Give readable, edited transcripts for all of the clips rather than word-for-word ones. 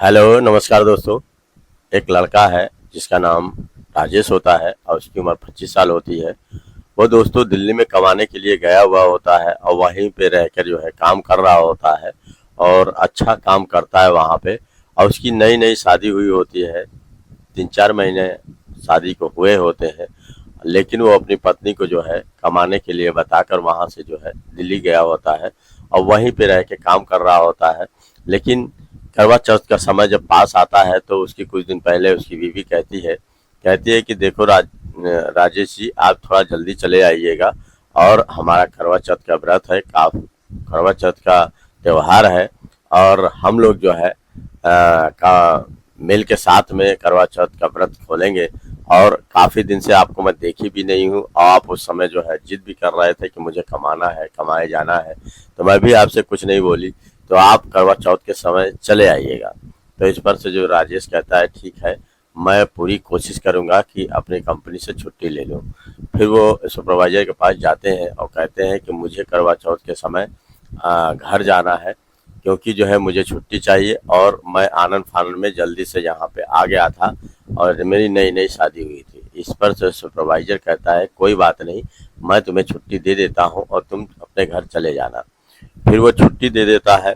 Hello नमस्कार दोस्तों। एक लड़का है जिसका नाम राजेश होता है और उसकी उम्र 25 साल होती है। वो दोस्तों दिल्ली में कमाने के लिए गया हुआ होता है और वहीं पे रहकर जो है काम कर रहा होता है और अच्छा काम करता है वहाँ पे। और उसकी नई नई शादी हुई होती है, 3-4 महीने शादी को हुए होते हैं। लेकिन वो अपनी पत्नी को जो है कमाने के लिए बताकर वहाँ से जो है दिल्ली गया होता है और वहीं पे रह के काम कर रहा होता है। लेकिन करवा चौथ का समय जब पास आता है तो उसकी कुछ दिन पहले उसकी बीवी कहती है कि देखो राजेश जी, आप थोड़ा जल्दी चले आइएगा और हमारा करवा चौथ का व्रत है, करवा चौथ का त्योहार है और हम लोग जो है का मिल के साथ में करवा चौथ का व्रत खोलेंगे। और काफी दिन से आपको मैं देखी भी नहीं हूँ और आप उस समय जो है जिद भी कर रहे थे कि मुझे कमाना है, कमाए जाना है, तो मैं भी आपसे कुछ नहीं बोली, तो आप करवा चौथ के समय चले आइएगा। तो इस पर से जो राजेश कहता है ठीक है, मैं पूरी कोशिश करूंगा कि अपनी कंपनी से छुट्टी ले लूं। फिर वो सुपरवाइजर के पास जाते हैं और कहते हैं कि मुझे करवा चौथ के समय घर जाना है, क्योंकि जो है मुझे छुट्टी चाहिए और मैं आनंद फानंद में जल्दी से यहाँ पे आ गया था और मेरी नई नई शादी हुई थी। इस पर से सुपरवाइजर कहता है कोई बात नहीं, मैं तुम्हें छुट्टी दे देता हूँ और तुम अपने घर चले जाना। फिर वो छुट्टी दे देता है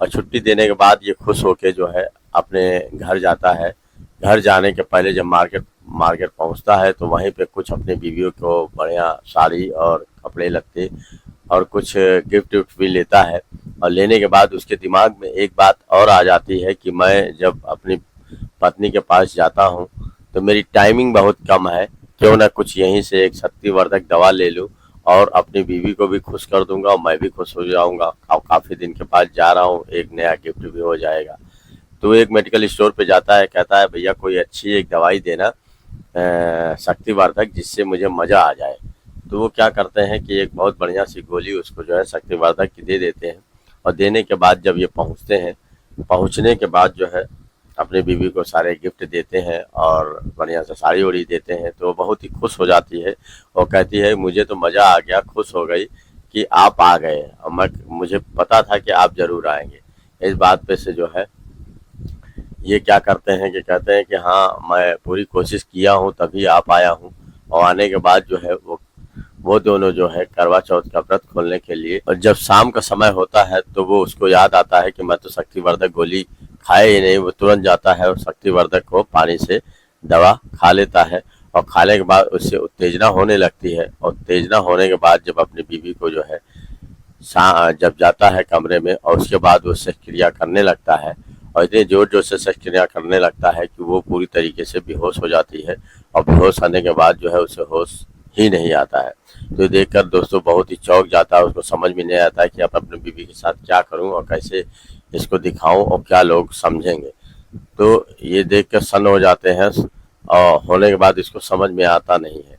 और छुट्टी देने के बाद ये खुश होके जो है अपने घर जाता है। घर जाने के पहले जब मार्केट मार्केट पहुंचता है तो वहीं पे कुछ अपनी बीवियों को बढ़िया साड़ी और कपड़े लगते और कुछ गिफ्ट विफ्ट भी लेता है। और लेने के बाद उसके दिमाग में एक बात और आ जाती है कि मैं जब अपनी पत्नी के पास जाता हूँ तो मेरी टाइमिंग बहुत कम है, क्यों ना कुछ यहीं से एक शक्तिवर्धक दवा ले लूँ और अपनी बीवी को भी खुश कर दूंगा और मैं भी खुश हो जाऊंगा और काफी दिन के बाद जा रहा हूँ, एक नया गिफ्ट भी हो जाएगा। तो एक मेडिकल स्टोर पे जाता है, कहता है भैया कोई अच्छी एक दवाई देना शक्तिवर्धक, जिससे मुझे मजा आ जाए। तो वो क्या करते हैं कि एक बहुत बढ़िया सी गोली उसको जो है शक्तिवर्धक की दे देते हैं। और देने के बाद जब ये पहुंचते हैं, पहुंचने के बाद जो है अपनी बीवी को सारे गिफ्ट देते हैं और बढ़िया से साड़ी उड़ी देते हैं, तो वो बहुत ही खुश हो जाती है और कहती है मुझे तो मज़ा आ गया, खुश हो गई कि आप आ गए और मुझे पता था कि आप ज़रूर आएंगे। इस बात पे से जो है ये क्या करते हैं कि कहते हैं कि हाँ, मैं पूरी कोशिश किया हूँ तभी आप आया हूँ। और आने के बाद जो है वो दोनों जो है करवा चौथ का व्रत खोलने के लिए, और जब शाम का समय होता है तो वो उसको याद आता है कि मैं तो शक्तिवर्धक गोली खाए ही नहीं। वो तुरंत जाता है और शक्तिवर्धक को पानी से दवा खा लेता है और खाने के बाद उससे उत्तेजना होने लगती है। और उत्तेजना होने के बाद जब अपनी बीवी को जो है जब जाता है कमरे में और उसके बाद वो शस्त्रक्रिया करने लगता है और इतने जोर जोर से शस्त्रक्रिया करने लगता है कि वो पूरी तरीके से बेहोश हो जाती है और बेहोश होने के बाद जो है उसे होश ही नहीं आता है। तो ये देखकर दोस्तों बहुत ही चौंक जाता है, उसको समझ में नहीं आता है कि अब अपनी बीवी के साथ क्या करूं और कैसे इसको दिखाऊं और क्या लोग समझेंगे। तो ये देखकर सन्न हो जाते हैं और होने के बाद इसको समझ में आता नहीं है।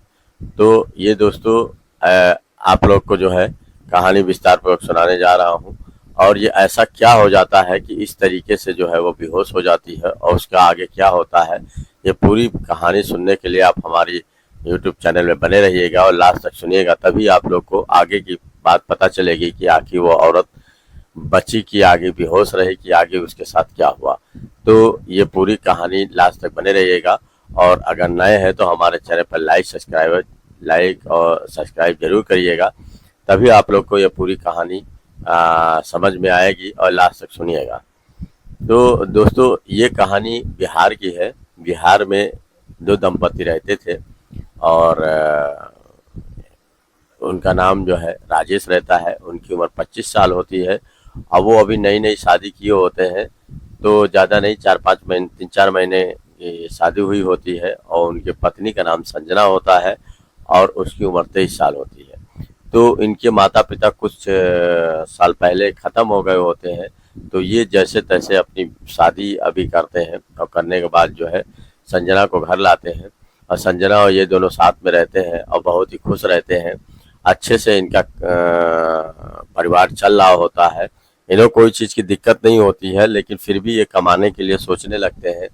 तो ये दोस्तों आप लोग को जो है कहानी विस्तार पूर्वक सुनाने जा रहा हूँ। और ये ऐसा क्या हो जाता है कि इस तरीके से जो है वो बेहोश हो जाती है और उसका आगे क्या होता है, ये पूरी कहानी सुनने के लिए आप हमारी यूट्यूब चैनल में बने रहिएगा और लास्ट तक सुनिएगा, तभी आप लोग को आगे की बात पता चलेगी कि आखिर वो औरत बची कि आगे बेहोश रही कि आगे उसके साथ क्या हुआ। तो ये पूरी कहानी लास्ट तक बने रहिएगा। और अगर नए हैं तो हमारे चैनल पर लाइक और सब्सक्राइब जरूर करिएगा, तभी आप लोग को ये पूरी कहानी समझ में आएगी और लास्ट तक सुनिएगा। तो दोस्तों ये कहानी बिहार की है। बिहार में दो दंपति रहते थे और उनका नाम जो है राजेश रहता है। उनकी उम्र 25 साल होती है और वो अभी नई नई शादी किए होते हैं, तो ज़्यादा नहीं, 4-5 महीने 3-4 महीने की शादी हुई होती है। और उनके पत्नी का नाम संजना होता है और उसकी उम्र 23 साल होती है। तो इनके माता पिता कुछ साल पहले ख़त्म हो गए होते हैं, तो ये जैसे तैसे अपनी शादी अभी करते हैं और करने के बाद जो है संजना को घर लाते हैं और संजना और ये दोनों साथ में रहते हैं और बहुत ही खुश रहते हैं। अच्छे से इनका परिवार चल रहा होता है, इन्हें कोई चीज़ की दिक्कत नहीं होती है, लेकिन फिर भी ये कमाने के लिए सोचने लगते हैं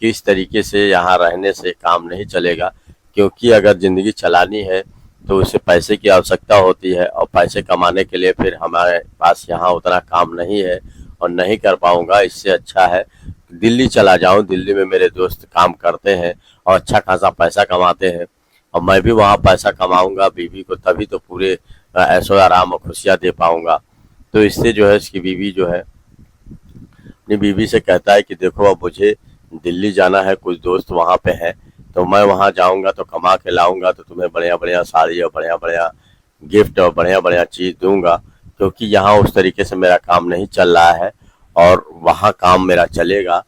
कि इस तरीके से यहाँ रहने से काम नहीं चलेगा, क्योंकि अगर ज़िंदगी चलानी है तो उसे पैसे की आवश्यकता होती है और पैसे कमाने के लिए फिर हमारे पास यहाँ उतना काम नहीं है और नहीं कर पाऊँगा। इससे अच्छा है दिल्ली चला जाऊं, दिल्ली में मेरे दोस्त काम करते हैं और अच्छा खासा पैसा कमाते हैं, और मैं भी वहाँ पैसा कमाऊंगा बीवी को, तभी तो पूरे ऐशो आराम और खुशियाँ दे पाऊंगा। तो इससे जो है इसकी बीवी जो है अपनी बीवी से कहता है कि देखो अब मुझे दिल्ली जाना है, कुछ दोस्त वहाँ पे हैं, तो मैं वहाँ जाऊंगा तो कमा के लाऊंगा, तो तुम्हें बढ़िया बढ़िया साड़ी और बढ़िया बढ़िया गिफ्ट और बढ़िया बढ़िया चीज़ दूंगा, क्योंकि यहाँ उस तरीके से मेरा काम नहीं चल रहा है और वहाँ काम मेरा चलेगा,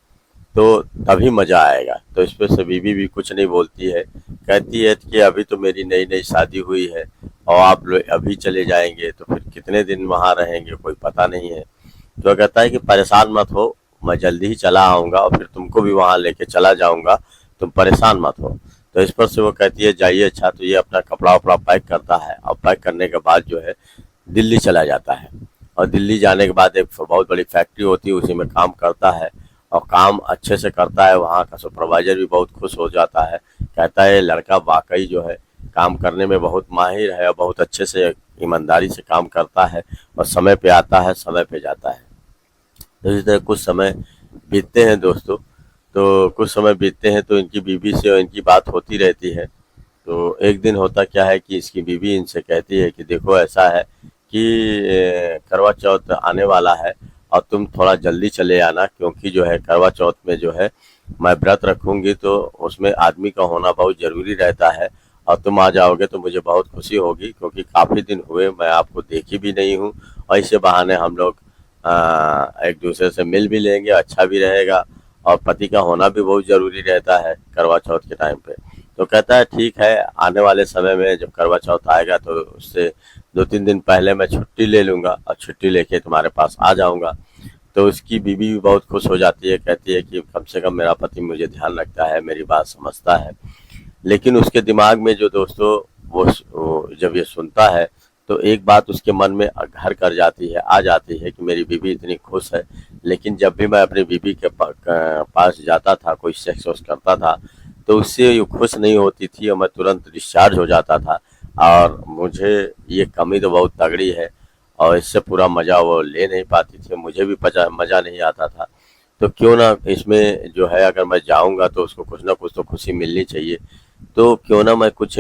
तो तभी मज़ा आएगा। तो इस पे से बीवी भी कुछ नहीं बोलती है, कहती है कि अभी तो मेरी नई नई शादी हुई है और आप लोग अभी चले जाएंगे तो फिर कितने दिन वहाँ रहेंगे कोई पता नहीं है। तो कहता है कि परेशान मत हो, मैं जल्दी ही चला आऊँगा और फिर तुमको भी वहाँ लेके चला जाऊँगा, तुम परेशान मत हो। तो इस पर से वो कहती है जाइए। अच्छा, तो ये अपना कपड़ा वपड़ा पैक करता है और पैक करने के बाद जो है दिल्ली चला जाता है, और दिल्ली जाने के बाद एक बहुत बड़ी फैक्ट्री होती है, उसी में काम करता है और काम अच्छे से करता है। वहाँ का सुपरवाइजर भी बहुत खुश हो जाता है, कहता है लड़का वाकई जो है काम करने में बहुत माहिर है और बहुत अच्छे से ईमानदारी से काम करता है और समय पे आता है, समय पे जाता है। तो इसी तरह कुछ समय बीतते हैं दोस्तों, तो कुछ समय बीतते हैं तो इनकी बीवी से और इनकी बात होती रहती है। तो एक दिन होता क्या है कि इसकी बीवी इनसे कहती है कि देखो ऐसा है कि करवा चौथ आने वाला है और तुम थोड़ा जल्दी चले आना, क्योंकि जो है करवा चौथ में जो है मैं व्रत रखूंगी, तो उसमें आदमी का होना बहुत ज़रूरी रहता है, और तुम आ जाओगे तो मुझे बहुत खुशी होगी, क्योंकि काफ़ी दिन हुए मैं आपको देखी भी नहीं हूँ, और इसी बहाने हम लोग एक दूसरे से मिल भी लेंगे, अच्छा भी रहेगा, और पति का होना भी बहुत ज़रूरी रहता है करवा चौथ के टाइम पे। तो कहता है ठीक है, आने वाले समय में जब करवा चौथ आएगा तो उससे 2-3 दिन पहले मैं छुट्टी ले लूँगा और छुट्टी लेके तुम्हारे पास आ जाऊँगा। तो उसकी बीवी भी बहुत खुश हो जाती है, कहती है कि कम से कम मेरा पति मुझे ध्यान रखता है, मेरी बात समझता है। लेकिन उसके दिमाग में जो दोस्तों वो जब ये सुनता है तो एक बात उसके मन में घर कर जाती है, आ जाती है कि मेरी बीवी इतनी खुश है, लेकिन जब भी मैं अपनी बीवी के पास जाता था, कोई सेक्स वक्स करता था, तो उससे ये खुश नहीं होती थी और मैं तुरंत डिस्चार्ज हो जाता था, और मुझे ये कमी तो बहुत तगड़ी है और इससे पूरा मज़ा वो ले नहीं पाती थी, मुझे भी मज़ा नहीं आता था। तो क्यों ना इसमें जो है अगर मैं जाऊंगा तो उसको कुछ ना कुछ तो खुशी मिलनी चाहिए, तो क्यों ना मैं कुछ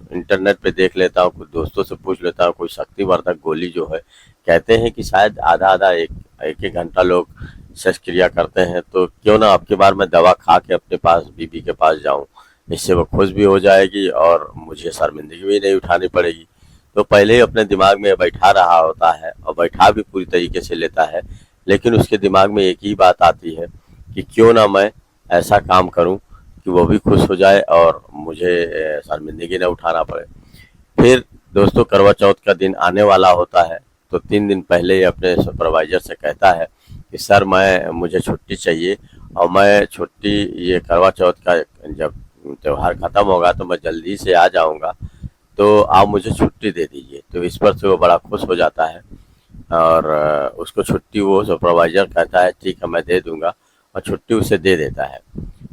इंटरनेट पे देख लेता हूँ, कुछ दोस्तों से पूछ लेता हूँ, कोई शक्तिवर्धक गोली जो है कहते हैं कि शायद आधा आधा एक एक एक घंटा लोग शस्त्र क्रिया करते हैं, तो क्यों ना अब की बार मैं दवा खा के अपने पास बीबी के पास जाऊं, इससे वो खुश भी हो जाएगी और मुझे शर्मिंदगी भी नहीं उठानी पड़ेगी। तो पहले ही अपने दिमाग में बैठा रहा होता है और बैठा भी पूरी तरीके से लेता है, लेकिन उसके दिमाग में एक ही बात आती है कि क्यों ना मैं ऐसा काम करूं कि वो भी खुश हो जाए और मुझे शर्मिंदगी न उठाना पड़े। फिर दोस्तों करवा चौथ का दिन आने वाला होता है, तो 3 दिन पहले ही अपने सुपरवाइजर से कहता है कि सर मुझे छुट्टी चाहिए, और मैं छुट्टी ये करवा चौथ का जब त्यौहार ख़त्म होगा तो मैं जल्दी से आ जाऊंगा, तो आप मुझे छुट्टी दे दीजिए। तो इस पर से वो बड़ा खुश हो जाता है और उसको छुट्टी वो सुपरवाइजर कहता है ठीक है मैं दे दूंगा, और छुट्टी उसे दे देता है।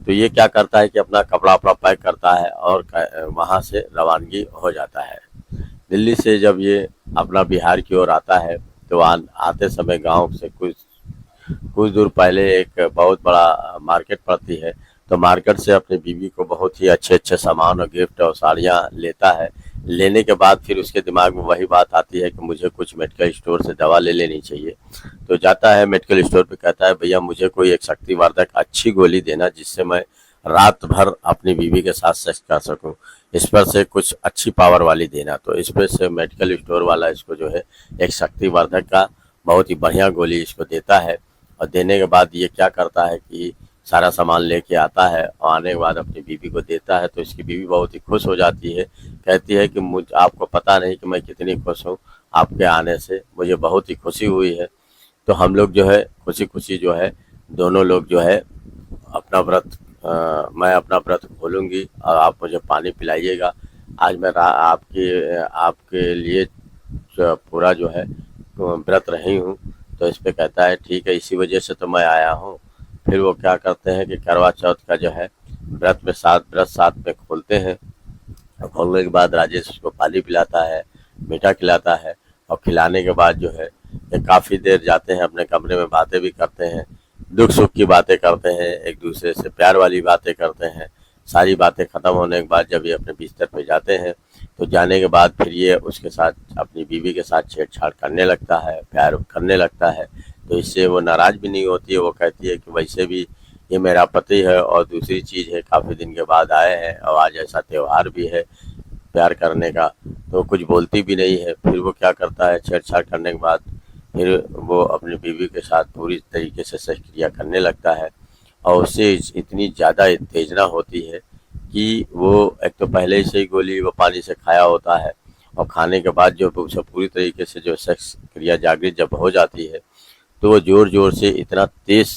तो ये क्या करता है कि अपना कपड़ा वपड़ा पैक करता है और वहाँ से रवानगी हो जाता है। दिल्ली से जब ये अपना बिहार की ओर आता है तो आते समय गांव से कुछ कुछ दूर पहले एक बहुत बड़ा मार्केट पड़ती है, तो मार्केट से अपनी बीवी को बहुत ही अच्छे अच्छे सामान और गिफ्ट और साड़ियाँ लेता है। लेने के बाद फिर उसके दिमाग में वही बात आती है कि मुझे कुछ मेडिकल स्टोर से दवा ले लेनी चाहिए। तो जाता है मेडिकल स्टोर पे, कहता है भैया मुझे कोई एक शक्तिवर्धक अच्छी गोली देना जिससे मैं रात भर अपनी बीवी के साथ सेक्स कर सकूं, इस पर से कुछ अच्छी पावर वाली देना। तो इस पर से मेडिकल स्टोर वाला इसको जो है एक शक्तिवर्धक का बहुत ही बढ़िया गोली इसको देता है, और देने के बाद ये क्या करता है कि सारा सामान लेके आता है और आने के बाद अपनी बीवी को देता है। तो इसकी बीवी बहुत ही खुश हो जाती है, कहती है कि मुझ आपको पता नहीं कि मैं कितनी खुश हूँ, आपके आने से मुझे बहुत ही खुशी हुई है। तो हम लोग जो है खुशी खुशी जो है दोनों लोग जो है अपना व्रत मैं अपना व्रत खोलूँगी और आप मुझे पानी पिलाइएगा। आज मैं आपके आपके लिए पूरा जो है व्रत रही हूँ। तो इस पे कहता है ठीक है, इसी वजह से तो मैं आया हूँ। फिर वो क्या करते हैं कि करवा चौथ का जो है व्रत साथ में खोलते हैं, और खोलने के बाद राजेश उसको पानी पिलाता है, मीठा खिलाता है, और खिलाने के बाद जो है ये काफ़ी देर जाते हैं अपने कमरे में, बातें भी करते हैं। दुख सुख की बातें करते हैं, एक दूसरे से प्यार वाली बातें करते हैं। सारी बातें खत्म होने के बाद जब ये अपने बिस्तर पे जाते हैं, तो जाने के बाद फिर ये उसके साथ अपनी बीवी के साथ छेड़छाड़ करने लगता है, प्यार करने लगता है। तो इससे वो नाराज भी नहीं होती है, वो कहती है कि वैसे भी ये मेरा पति है, और दूसरी चीज़ है काफ़ी दिन के बाद आए हैं और आज ऐसा त्योहार भी है प्यार करने का, तो कुछ बोलती भी नहीं है। फिर वो क्या करता है, छेड़छाड़ करने के बाद फिर वो अपनी बीवी के साथ पूरी तरीके से शस्त्रक्रिया करने लगता है, और उससे इतनी ज़्यादा उत्तेजना होती है कि वो एक तो पहले से ही गोली वो पानी से खाया होता है, और खाने के बाद जो उसे पूरी तरीके से जो सेक्स क्रिया जागृत जब हो जाती है, तो वो ज़ोर ज़ोर से इतना तेज़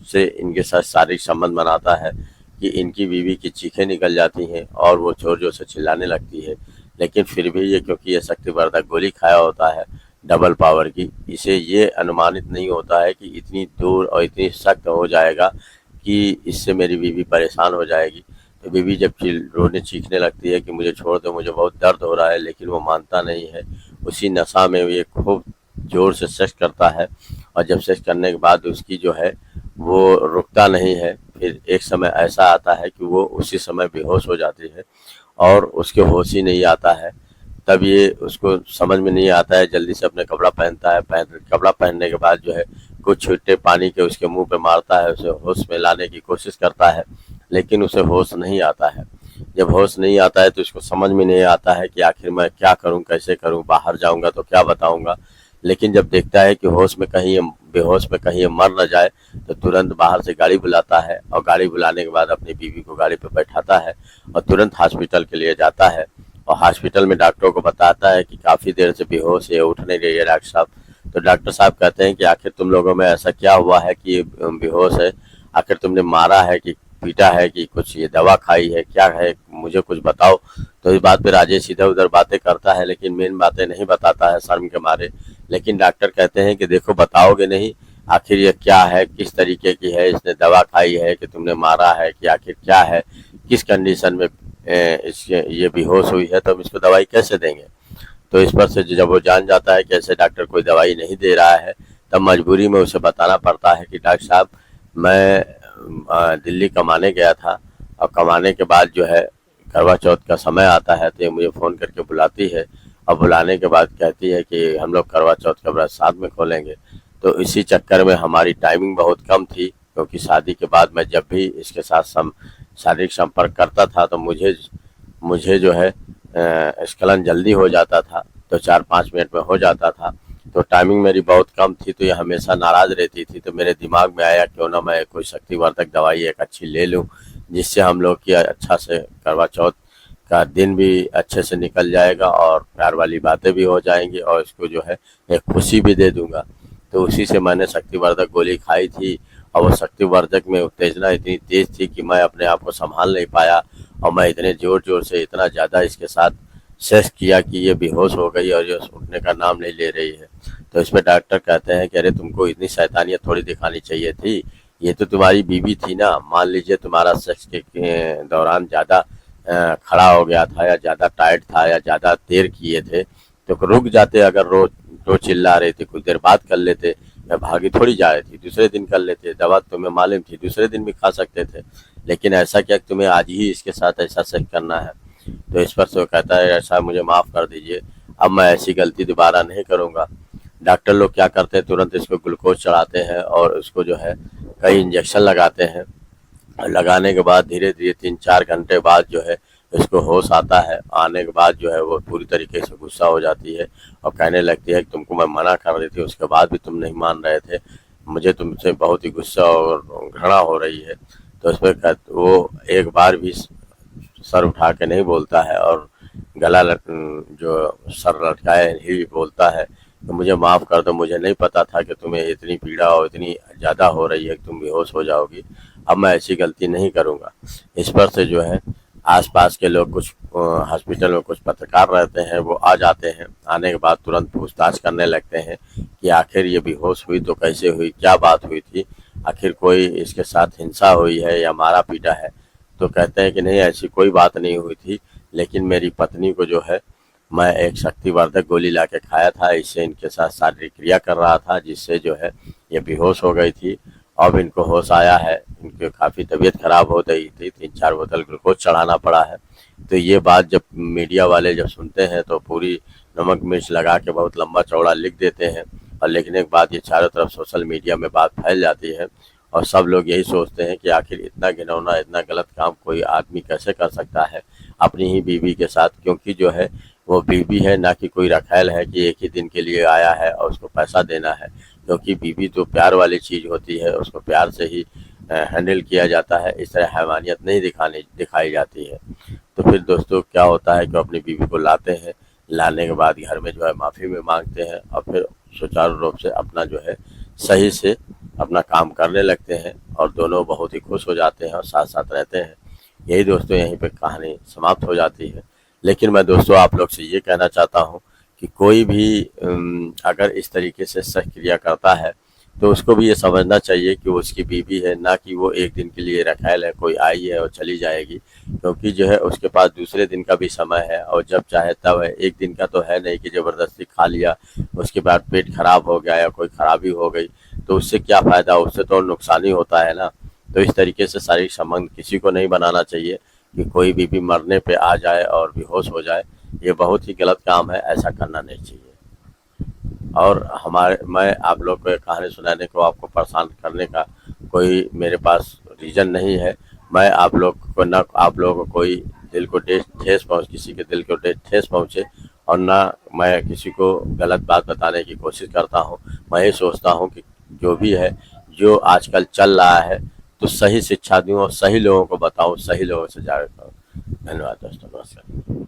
से इनके साथ शारीरिक संबंध बनाता है कि इनकी बीवी की चीखें निकल जाती हैं और वो ज़ोर ज़ोर से चिल्लाने लगती है। लेकिन फिर भी ये, क्योंकि ये शक्तिवर्धक गोली खाया होता है डबल पावर की, इसे ये अनुमानित नहीं होता है कि इतनी दूर और इतनी सख्त हो जाएगा कि इससे मेरी बीवी परेशान हो जाएगी। तो बीवी जब रोने चीखने लगती है कि मुझे छोड़ दो, मुझे बहुत दर्द हो रहा है, लेकिन वो मानता नहीं है। उसी नशा में ये खूब ज़ोर से सेक्स करता है, और जब सेक्स करने के बाद उसकी जो है वो रुकता नहीं है। फिर एक समय ऐसा आता है कि वो उसी समय बेहोश हो जाती है और उसके होश ही नहीं आता है। तब ये उसको समझ में नहीं आता है, जल्दी से अपने कपड़ा पहनता है। कपड़ा पहनने के बाद जो है कुछ छींटे पानी के उसके मुंह पे मारता है, उसे होश में लाने की कोशिश करता है, लेकिन उसे होश नहीं आता है। जब होश नहीं आता है तो उसको समझ में नहीं आता है कि आखिर मैं क्या करूं, कैसे करूं, बाहर जाऊंगा तो क्या बताऊंगा। लेकिन जब देखता है कि होश में कहीं ये बेहोश में कहीं ये मर न जाए, तो तुरंत बाहर से गाड़ी बुलाता है, और गाड़ी बुलाने के बाद अपनी बीवी को गाड़ी पर बैठाता है और तुरंत हॉस्पिटल के लिए जाता है। और हॉस्पिटल में डॉक्टरों को बताता है कि काफ़ी देर से बेहोश है, उठ नहीं रही है डॉक्टर साहब। तो डॉक्टर साहब कहते हैं कि आखिर तुम लोगों में ऐसा क्या हुआ है कि ये बेहोश है, आखिर तुमने मारा है कि पीटा है कि कुछ ये दवा खाई है, क्या है, मुझे कुछ बताओ। तो इस बात पे राजेश इधर उधर बातें करता है, लेकिन मेन बातें नहीं बताता है शर्म के मारे। लेकिन डॉक्टर कहते हैं कि देखो, बताओगे नहीं, आखिर ये क्या है, किस तरीके की है, इसने दवा खाई है कि तुमने मारा है, कि आखिर क्या है, किस कंडीशन में इसके ये बेहोश हुई है, तो हम इसको दवाई कैसे देंगे। तो इस पर से जब वो जान जाता है कि ऐसे डॉक्टर कोई दवाई नहीं दे रहा है, तब मजबूरी में उसे बताना पड़ता है कि डॉक्टर साहब, मैं दिल्ली कमाने गया था, और कमाने के बाद जो है करवा चौथ का समय आता है तो ये मुझे फ़ोन करके बुलाती है, और बुलाने के बाद कहती है कि हम लोग करवा चौथ का व्रत साथ में खोलेंगे। तो इसी चक्कर में हमारी टाइमिंग बहुत कम थी, क्योंकि शादी के बाद मैं जब भी इसके साथ शारीरिक संपर्क करता था तो मुझे जो है स्खलन जल्दी हो जाता था, तो 4-5 मिनट में हो जाता था। तो टाइमिंग मेरी बहुत कम थी, तो ये हमेशा नाराज़ रहती थी। तो मेरे दिमाग में आया क्यों ना मैं कोई शक्तिवर्धक दवाई एक अच्छी ले लूं, जिससे हम लोग की अच्छा से करवा चौथ का दिन भी अच्छे से निकल जाएगा और प्यार वाली बातें भी हो जाएंगी, और इसको जो है एक खुशी भी दे दूंगा। तो उसी से मैंने शक्तिवर्धक गोली खाई थी, और वो शक्तिवर्धक में उत्तेजना इतनी तेज़ थी कि मैं अपने आप को संभाल नहीं पाया, और मैं इतने ज़ोर ज़ोर से इतना ज़्यादा इसके साथ सेक्स किया कि ये बेहोश हो गई और ये उठने का नाम नहीं ले रही है। तो इसमें डॉक्टर कहते हैं कि अरे, तुमको इतनी शैतानियत थोड़ी दिखानी चाहिए थी, ये तो तुम्हारी बीवी थी ना। मान लीजिए तुम्हारा सेक्स के दौरान ज़्यादा खड़ा हो गया था, या ज़्यादा टाइट था, या ज़्यादा देर किए थे, तो रुक जाते। अगर रोज चिल्ला रहे थे, कुछ देर बाद कर लेते, या भागी थोड़ी जा रही थी, दूसरे दिन कर लेते। दवा तुम्हें मालूम थी, दूसरे दिन भी खा सकते थे, लेकिन ऐसा क्या तुम्हें आज ही इसके साथ ऐसा सेक्स करना है। तो इस पर से वो कहता है, ऐसा मुझे माफ़ कर दीजिए, अब मैं ऐसी गलती दोबारा नहीं करूँगा। डॉक्टर लोग क्या करते हैं, तुरंत इसको ग्लूकोज चढ़ाते हैं और उसको जो है कई इंजेक्शन लगाते हैं। लगाने के बाद धीरे धीरे 3-4 घंटे बाद जो है इसको होश आता है। आने के बाद जो है वो पूरी तरीके से गुस्सा हो जाती है, और कहने लगती है कि तुमको मैं मना कर रही थी, उसके बाद भी तुम नहीं मान रहे थे, मुझे तुमसे बहुत ही गुस्सा और घृणा हो रही है। तो उसमें वो एक बार भी सर उठा के नहीं बोलता है, और जो सर लटकाए ही बोलता है कि मुझे माफ़ कर दो, मुझे नहीं पता था कि तुम्हें इतनी पीड़ा और इतनी ज़्यादा हो रही है कि तुम बेहोश हो जाओगी, अब मैं ऐसी गलती नहीं करूँगा। इस पर से जो है आसपास के लोग, कुछ हॉस्पिटल में कुछ पत्रकार रहते हैं, वो आ जाते हैं। आने के बाद तुरंत पूछताछ करने लगते हैं कि आखिर ये बेहोश हुई तो कैसे हुई, क्या बात हुई थी, आखिर कोई इसके साथ हिंसा हुई है या मारा पीटा है। तो कहते हैं कि नहीं, ऐसी कोई बात नहीं हुई थी, लेकिन मेरी पत्नी को जो है मैं एक शक्तिवर्धक गोली लाके खाया था, इससे इनके साथ शारीरिक क्रिया कर रहा था, जिससे जो है ये बेहोश हो गई थी। अब इनको होश आया है, इनकी काफ़ी तबीयत खराब हो गई थी, 3-4 बोतल ग्लूकोज चढ़ाना पड़ा है। तो ये बात जब मीडिया वाले जब सुनते हैं तो पूरी नमक मिर्च लगा के बहुत लंबा चौड़ा लिख देते हैं, और लिखने के बाद ये चारों तरफ सोशल मीडिया में बात फैल जाती है, और सब लोग यही सोचते हैं कि आखिर इतना घिनौना, इतना गलत काम कोई आदमी कैसे कर सकता है अपनी ही बीवी के साथ, क्योंकि जो है वो बीवी है, ना कि कोई रखैल है कि एक ही दिन के लिए आया है और उसको पैसा देना है। क्योंकि बीवी तो प्यार वाली चीज़ होती है, उसको प्यार से ही हैंडल किया जाता है, इस तरह हैवानियत नहीं दिखाई जाती है। तो फिर दोस्तों क्या होता है कि अपनी बीवी को लाते हैं, लाने के बाद घर में जो है माफ़ी में मांगते हैं, और फिर सुचारू रूप से अपना जो है सही से अपना काम करने लगते हैं, और दोनों बहुत ही खुश हो जाते हैं और साथ साथ रहते हैं। यही दोस्तों यहीं पे कहानी समाप्त हो जाती है। लेकिन मैं दोस्तों आप लोग से ये कहना चाहता हूँ कि कोई भी अगर इस तरीके से शक क्रिया करता है तो उसको भी ये समझना चाहिए कि वो उसकी बीवी है, ना कि वो एक दिन के लिए रखैल है, कोई आई है और चली जाएगी। क्योंकि जो है उसके पास दूसरे दिन का भी समय है, और जब चाहे तब है, एक दिन का तो है नहीं कि ज़बरदस्ती खा लिया उसके बाद पेट खराब हो गया या कोई खराबी हो गई तो उससे क्या फ़ायदा, उससे तो नुकसान ही होता है ना। तो इस तरीके से शारीरिक संबंध किसी को नहीं बनाना चाहिए कि कोई बीवी मरने पे आ जाए और बेहोश हो जाए, ये बहुत ही गलत काम है, ऐसा करना नहीं चाहिए। और मैं आप लोग को कहानी सुनाने को, आपको परेशान करने का कोई मेरे पास रीज़न नहीं है। मैं आप लोग को ना, आप लोगों को कोई दिल को ठेस पहुँच किसी के दिल को ठेस पहुँचे, और ना मैं किसी को गलत बात बताने की कोशिश करता हूँ। मैं ये सोचता हूँ कि जो भी है, जो आजकल चल रहा है, तो सही शिक्षा दूँ और सही लोगों को बताऊँ, सही लोगों से जागरूक करूँ। धन्यवाद दोस्तों, नमस्कार।